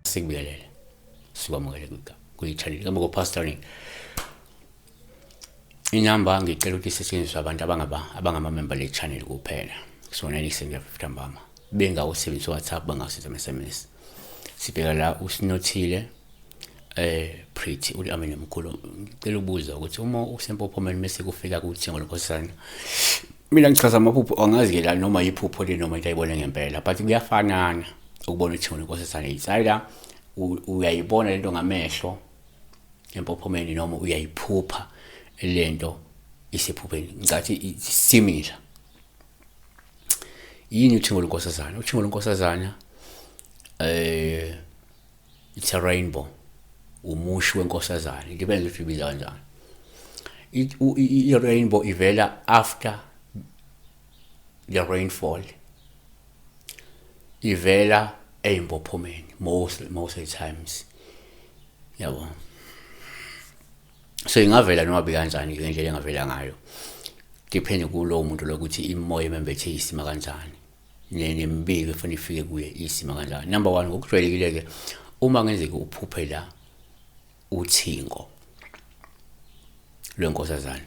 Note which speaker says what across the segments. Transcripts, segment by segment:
Speaker 1: Sikubiyelele sikwamukele kwi-channel kama ko-pastoring. Inamba ngicela ukuthi isetshenziswe abantu abangama-member le-channel kuphela. Kusona ni-50 mbama bengawusebenzisa WhatsApp, bangawusebenzisa SMS. Sibheka la usinothile Pretty uAmini Mkhulu, ngicela ukubuza ukuthi uma usempophomeni mase kufika kuThengo leNkosazana, mina ngichaza amaphupho angazi la noma yiphupho le noma into ayibone ngempela, but kuyafanana ukubona uThengo leNkosazana isayila uyayibona lento ngamehlo empophomeni noma uyayiphupha lento isephupheni. Ngicathi similar. Yini uThengo leNkosazana? uThengo leNkosazana it's a rainbow, umushi wenkosazana. It depends ukuthi ubiza kanjani. I-rainbow ivela after the rainfall, ivela empophomeni most of the times, yabo. So ingavela noma bikanjani ngendlela engavela ngayo, depend kulowo muntu lokuthi imoya emembethe isima kanjani nembiko efuna ifike kuye isima kanjani. Number 1, ngokujwayelekile uma ngenzeka uphuphe la uThengo lwenkosazana,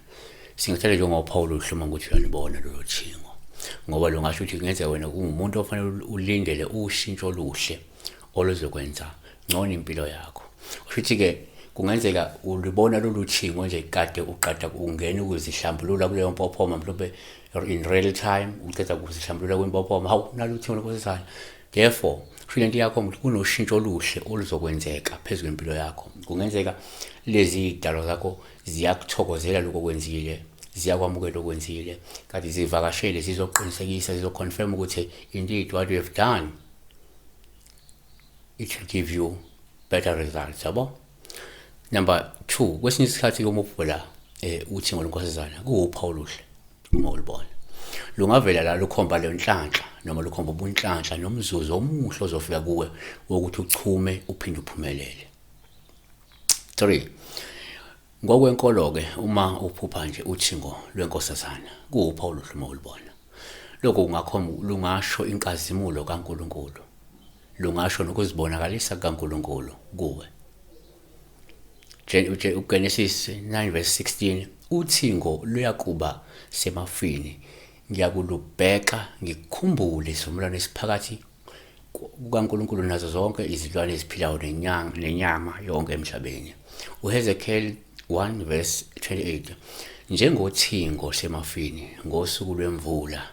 Speaker 1: singathela njengoPaul uhluma ukuthi uyanibona lo Thengo, ngoba lo ngasho ukuthi kungenzeka wena kungumuntu ofanele ulindele ushintsho oluhle oluzokwenza ngcono impilo yakho. Futhi ke kungenzeka ulibona lolu Thengo nje kade uqada ungena ukuzihlambulula kuleyo mpophoma, mhlawumbe in real time uqeda ukuzihlambulula kwempophoma, hawu nalo Thengo lenkosazana. Therefore lento yakho ukuthi kunoshintsho oluhle oluzokwenzeka phezulu impilo yakho. Kungenzeka lezi idalo zakho ziyakuthokozela lokho kwenzile, ziyakwamukela okwenzile, kanti zivakashele zizoqinisekisa, zizoconfirm ukuthi indeed what you have done, it will give you better results, yabo. Number 2, kwesinye isikhathi uma uphula uThengo lenkosazana kuwuphawu luhle uma ulibona. Lungavela la lukhomba le nhlanhla noma lukhomba ubunhlanhla nomzuzu omuhle ozofika kuwe wokuthi uchume uphinde uphumelele. 3, ngokwenkolo ke uma uphupha nje uThengo lwenkosazana kuwuphawu luhle uma ulibona. Lokho kungakhomba lungasho inkazimulo kaNkuluNkulu, lungasho nokuzibonakalisa kaNkuluNkulu kuwe. uGenesis 9:16 uThengo luyakuba semafini, ngiyakulubheka ngikukhumbule isivumelwano esiphakathi kukaNkuluNkulu nazo zonke izilwane eziphilayo nenyama yonke emhlabeni. uHezekiel 1:28 njengoThengo semafini ngosuku lwemvula,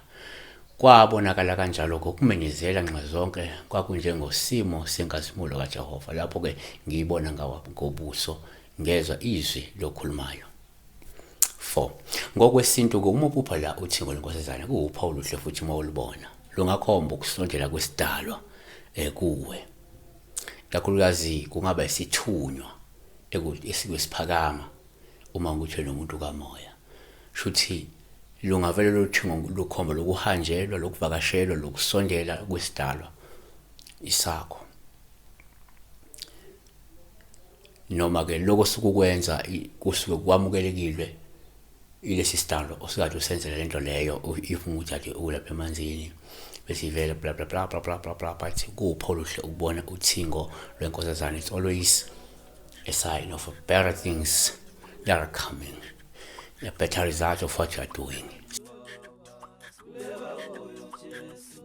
Speaker 1: kwabonakala kanjalo ngokumenyezela nxa zonke kwakunjengosimo senkazimulo kaJehova. Lapho ke ngiyibona ngobuso, ngezwa izwi lokhulumayo. 4, ngokwesintu uma uphupha la uThengo lenkosazana kuwuphawu luhle futhi uma ulibona lungakhomba ukusondela kwesidalwa kuwe, kakhulukazi kungaba isithunywa esikwesiphakama uma ukuthi nomuntu kamoya. Shuthi lungavela loThengo lukhomba lokuhanjelwa, lokuvakashelwa, lokusondela kwesidalwa isakho, noma ke lokho sukukwenza kusuke kwamukelekile ilesi sidalwa osikade usenzela lento leyo, ifuna ukuthi ake ulapha emanzini bese ivela bla bla bla bla bla bla bla. But kuwuphawu luhle ukubona uThengo lwenkosazana. It's always a sign of better things that are coming, a better result of what you are doing.
Speaker 2: Kuleka kuyo Jesu.